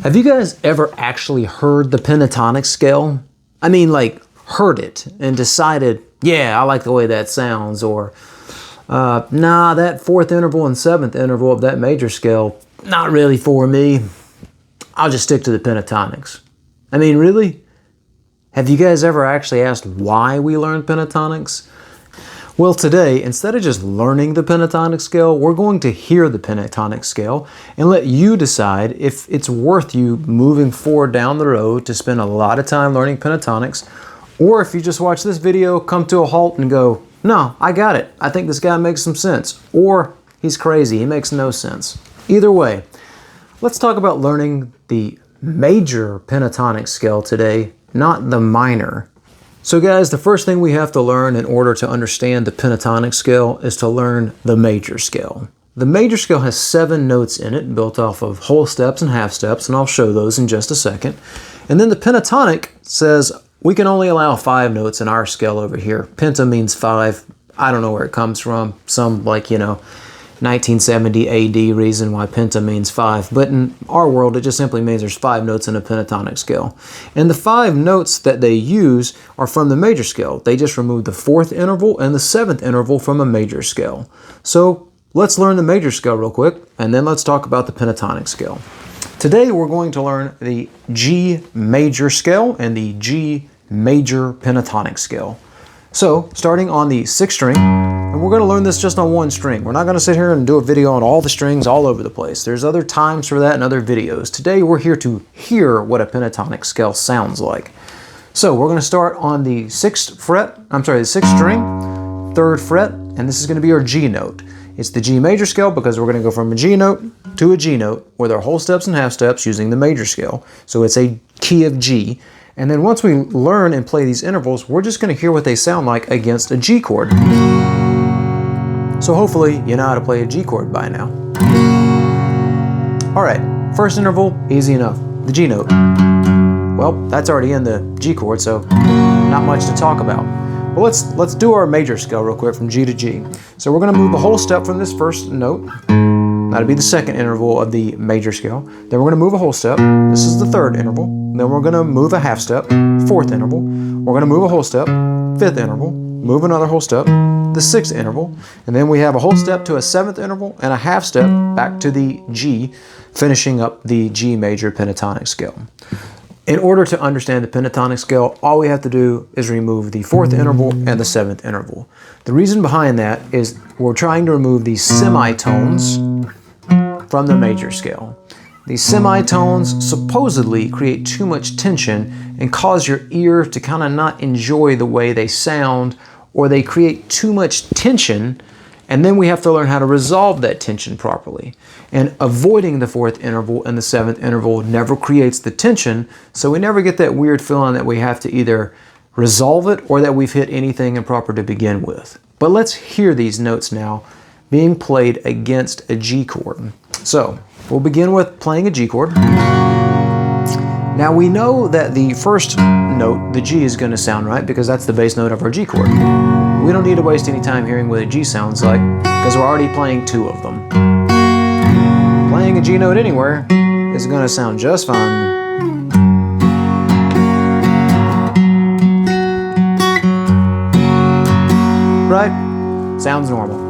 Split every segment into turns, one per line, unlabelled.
Have you guys ever actually heard the pentatonic scale? I mean, like, heard it and decided, yeah, I like the way that sounds, or nah, that fourth interval and seventh interval of that major scale, not really for me. I'll just stick to the pentatonics. I mean, really? Have you guys ever actually asked why we learn pentatonics? Well, today, instead of just learning the pentatonic scale, we're going to hear the pentatonic scale and let you decide if it's worth you moving forward down the road to spend a lot of time learning pentatonics, or if you just watch this video, come to a halt and go, no, I got it. I think this guy makes some sense. Or he's crazy, he makes no sense. Either way, let's talk about learning the major pentatonic scale today, not the minor. So guys, the first thing we have to learn in order to understand the pentatonic scale is to learn the major scale. The major scale has 7 notes in it, built off of whole steps and half steps, and I'll show those in just a second. And then the pentatonic says we can only allow 5 notes in our scale over here. Penta means 5. I don't know where it comes from. Some, like, 1970 AD reason why penta means 5. But in our world, it just simply means there's 5 notes in a pentatonic scale. And the 5 notes that they use are from the major scale. They just removed the 4th interval and the 7th interval from a major scale. So let's learn the major scale real quick, and then let's talk about the pentatonic scale. Today we're going to learn the G major scale and the G major pentatonic scale. So starting on the 6th string, and we're going to learn this just on one string. We're not going to sit here and do a video on all the strings all over the place. There's other times for that in other videos. Today we're here to hear what a pentatonic scale sounds like. So we're going to start on the 6th string, 3rd fret, and this is going to be our G note. It's the G major scale because we're going to go from a G note to a G note with our whole steps and half steps using the major scale. So it's a key of G. And then once we learn and play these intervals, we're just going to hear what they sound like against a G chord. So hopefully you know how to play a G chord by now. All right, first interval, easy enough. The G note. Well, that's already in the G chord, so not much to talk about. But let's do our major scale real quick from G to G. So we're going to move a whole step from this first note. That'll be the 2nd interval of the major scale. Then we're going to move a whole step. This is the 3rd interval. Then we're going to move a half step, 4th interval. We're going to move a whole step, 5th interval, move another whole step, the 6th interval, and then we have a whole step to a 7th interval and a half step back to the G, finishing up the G major pentatonic scale. In order to understand the pentatonic scale, all we have to do is remove the 4th interval and the 7th interval. The reason behind that is we're trying to remove these semitones from the major scale. These semitones supposedly create too much tension and cause your ear to kind of not enjoy the way they sound, or they create too much tension, and then we have to learn how to resolve that tension properly. And avoiding the 4th interval and the 7th interval never creates the tension, so we never get that weird feeling that we have to either resolve it or that we've hit anything improper to begin with. But let's hear these notes now being played against a G chord. So we'll begin with playing a G chord. Now we know that the first note, the G, is going to sound right because that's the bass note of our G chord. We don't need to waste any time hearing what a G sounds like because we're already playing 2 of them. Playing a G note anywhere is going to sound just fine. Right? Sounds normal.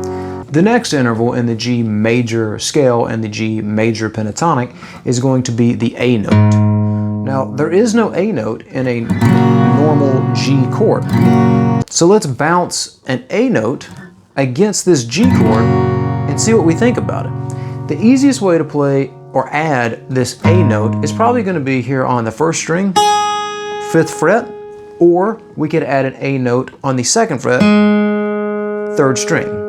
The next interval in the G major scale and the G major pentatonic is going to be the A note. Now, there is no A note in a normal G chord. So let's bounce an A note against this G chord and see what we think about it. The easiest way to play or add this A note is probably going to be here on the 1st string, 5th fret, or we could add an A note on the 2nd fret, 3rd string.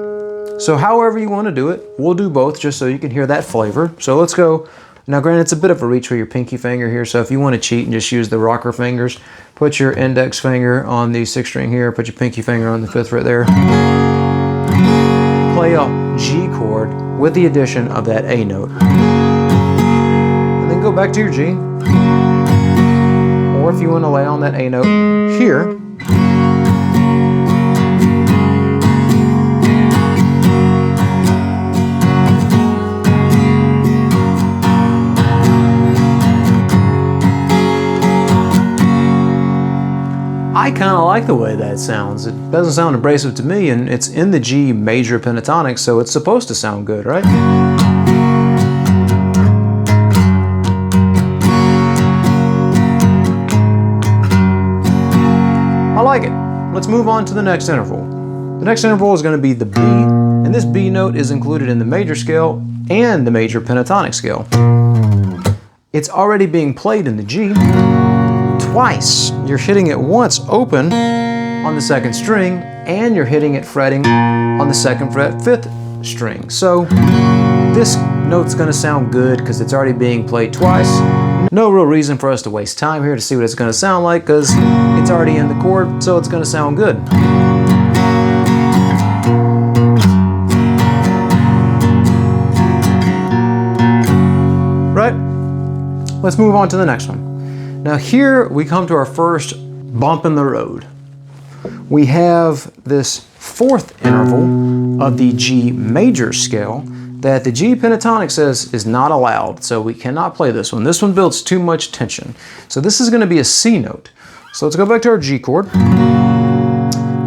So however you want to do it, we'll do both just so you can hear that flavor. So let's go. Now granted, it's a bit of a reach for your pinky finger here, so if you want to cheat and just use the rocker fingers, put your index finger on the 6th string here, put your pinky finger on the 5th fret there. Play a G chord with the addition of that A note. And then go back to your G. Or if you want to lay on that A note here, I kind of like the way that sounds. It doesn't sound abrasive to me, and it's in the G major pentatonic, so it's supposed to sound good, right? I like it. Let's move on to the next interval. The next interval is going to be the B, and this B note is included in the major scale and the major pentatonic scale. It's already being played in the G twice. You're hitting it once open on the second string, and you're hitting it fretting on the second fret, fifth string. So this note's going to sound good because it's already being played twice. No real reason for us to waste time here to see what it's going to sound like because it's already in the chord, so it's going to sound good. Right? Let's move on to the next one. Now here we come to our first bump in the road. We have this fourth interval of the G major scale that the G pentatonic says is not allowed, so we cannot play this one. This one builds too much tension. So this is going to be a C note. So let's go back to our G chord.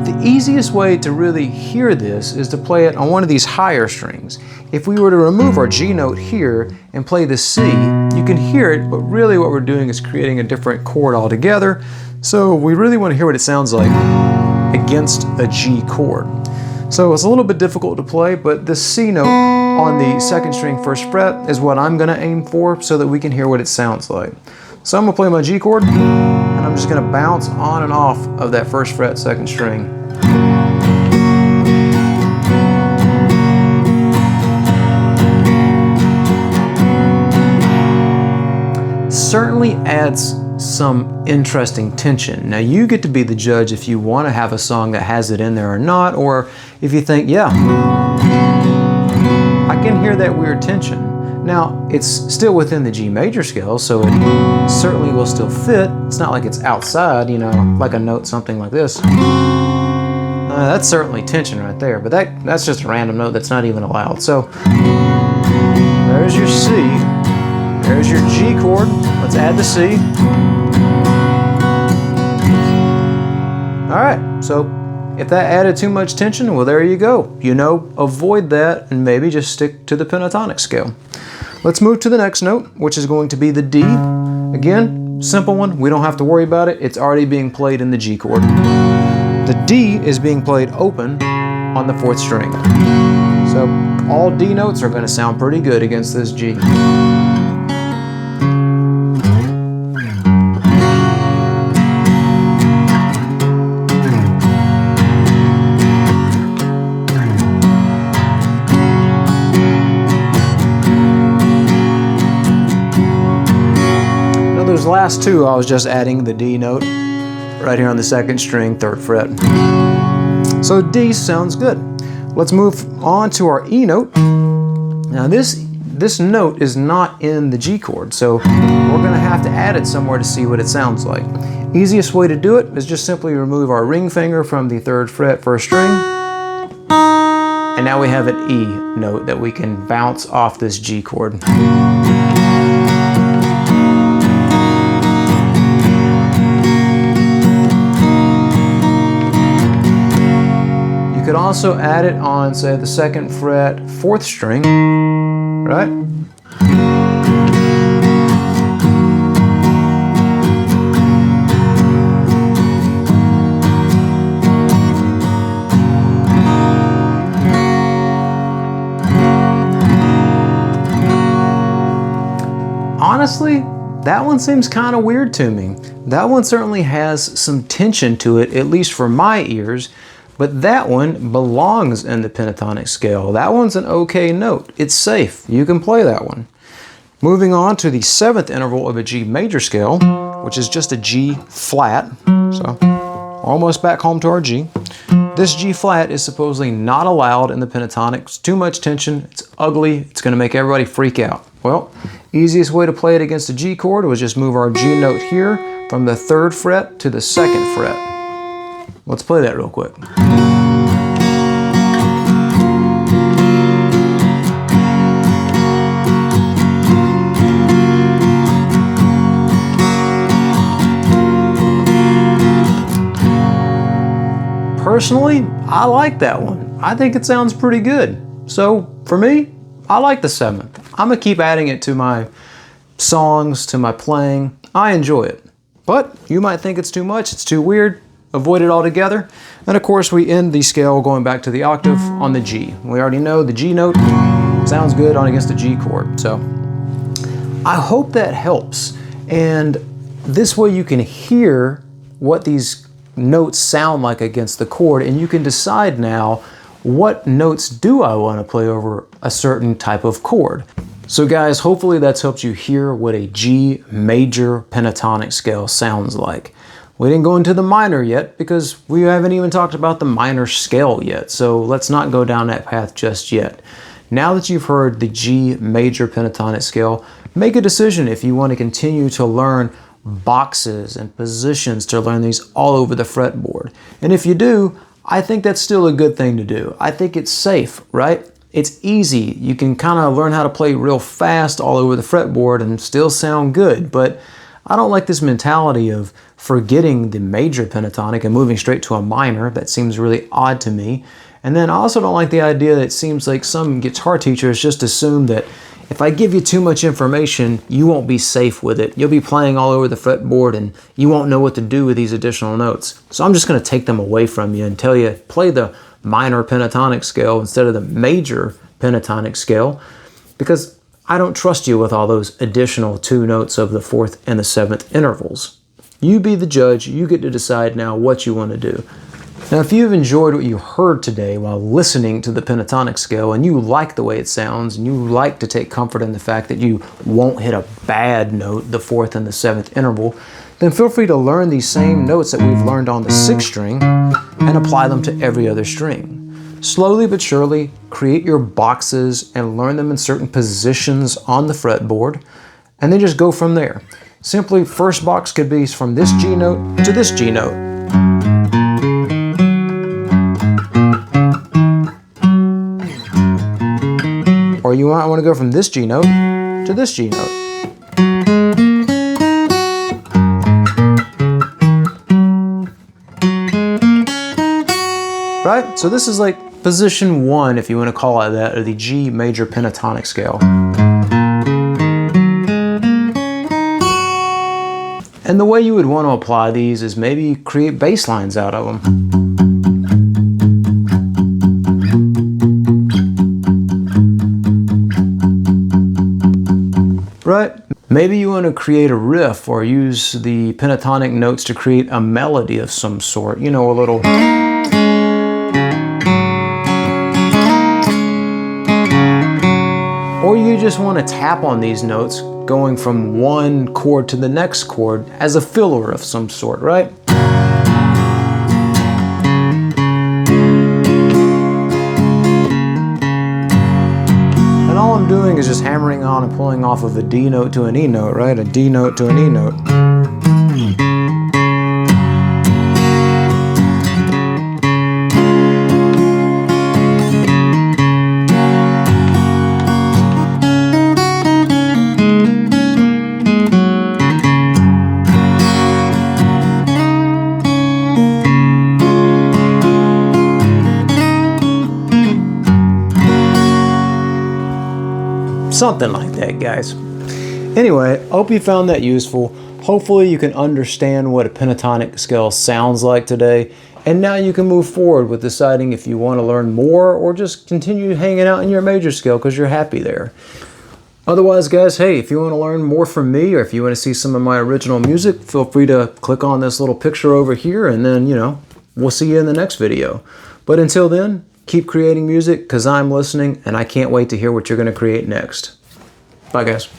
The easiest way to really hear this is to play it on one of these higher strings. If we were to remove our G note here and play the C, you can hear it, but really what we're doing is creating a different chord altogether. So we really want to hear what it sounds like against a G chord. So it's a little bit difficult to play, but the C note on the second string first fret is what I'm going to aim for so that we can hear what it sounds like. So I'm going to play my G chord, and I'm just going to bounce on and off of that first fret second string. Certainly adds some interesting tension. Now you get to be the judge if you want to have a song that has it in there or not, or if you think, yeah, I can hear that weird tension. Now it's still within the G major scale, so it certainly will still fit. It's not like it's outside, you know, like a note, something like this. That's certainly tension right there, but that's just a random note that's not even allowed. So there's your C. There's your G chord. Let's add the C. All right, so if that added too much tension, well, there you go. You know, avoid that and maybe just stick to the pentatonic scale. Let's move to the next note, which is going to be the D. Again, simple one. We don't have to worry about it. It's already being played in the G chord. The D is being played open on the fourth string. So all D notes are going to sound pretty good against this G. Those last two, I was just adding the D note right here on the second string, third fret. So D sounds good. Let's move on to our E note. Now this note is not in the G chord, so we're going to have to add it somewhere to see what it sounds like. Easiest way to do it is just simply remove our ring finger from the third fret, first string, and now we have an E note that we can bounce off this G chord. You could also add it on, say, the second fret, fourth string, right? Honestly, that one seems kind of weird to me. That one certainly has some tension to it, at least for my ears. But that one belongs in the pentatonic scale. That one's an okay note. It's safe. You can play that one. Moving on to the seventh interval of a G major scale, which is just a G flat. So almost back home to our G. This G flat is supposedly not allowed in the pentatonic. It's too much tension. It's ugly. It's going to make everybody freak out. Well, easiest way to play it against a G chord was just move our G note here from the third fret to the second fret. Let's play that real quick. personally, I like that one. I think it sounds pretty good. So for me, I like the 7th. I'm gonna keep adding it to my songs, to my playing. I enjoy it. But you might think it's too much, it's too weird. Avoid it altogether. And of course, we end the scale going back to the octave on the G. We already know the G note sounds good on against the G chord. So I hope that helps. And this way you can hear what these notes sound like against the chord, and you can decide now what notes do I want to play over a certain type of chord. So guys, hopefully that's helped you hear what a G major pentatonic scale sounds like. We didn't go into the minor yet because we haven't even talked about the minor scale yet, so let's not go down that path just yet. Now that you've heard the G major pentatonic scale, make a decision if you want to continue to learn boxes and positions to learn these all over the fretboard. And if you do, I think that's still a good thing to do. I think it's safe, right? It's easy. You can kind of learn how to play real fast all over the fretboard and still sound good, but I don't like this mentality of forgetting the major pentatonic and moving straight to a minor. That seems really odd to me. And then I also don't like the idea that it seems like some guitar teachers just assume that if I give you too much information, you won't be safe with it. You'll be playing all over the fretboard and you won't know what to do with these additional notes. So I'm just going to take them away from you and tell you, play the minor pentatonic scale instead of the major pentatonic scale, because I don't trust you with all those additional 2 notes of the 4th and the 7th intervals. You be the judge. You get to decide now what you want to do. Now, if you've enjoyed what you heard today while listening to the pentatonic scale and you like the way it sounds and you like to take comfort in the fact that you won't hit a bad note, the 4th and the 7th interval, then feel free to learn these same notes that we've learned on the 6th string and apply them to every other string. Slowly but surely, create your boxes and learn them in certain positions on the fretboard, and then just go from there. Simply, first box could be from this G note to this G note. Or you might want to go from this G note to this G note. Right? So this is like position 1, if you want to call it that, of the G major pentatonic scale. And the way you would want to apply these is maybe create bass lines out of them. Right? Maybe you want to create a riff or use the pentatonic notes to create a melody of some sort. You know, a little... Or you just want to tap on these notes going from one chord to the next chord as a filler of some sort, right? And all I'm doing is just hammering on and pulling off of a D note to an E note, right? A D note to an E note. Something like that, guys. Anyway, I hope you found that useful. Hopefully you can understand what a pentatonic scale sounds like today, and now you can move forward with deciding if you want to learn more or just continue hanging out in your major scale because you're happy there. Otherwise, guys, hey, if you want to learn more from me or if you want to see some of my original music, feel free to click on this little picture over here, and then, you know, we'll see you in the next video. But until then, keep creating music because I'm listening and I can't wait to hear what you're going to create next. Bye, guys.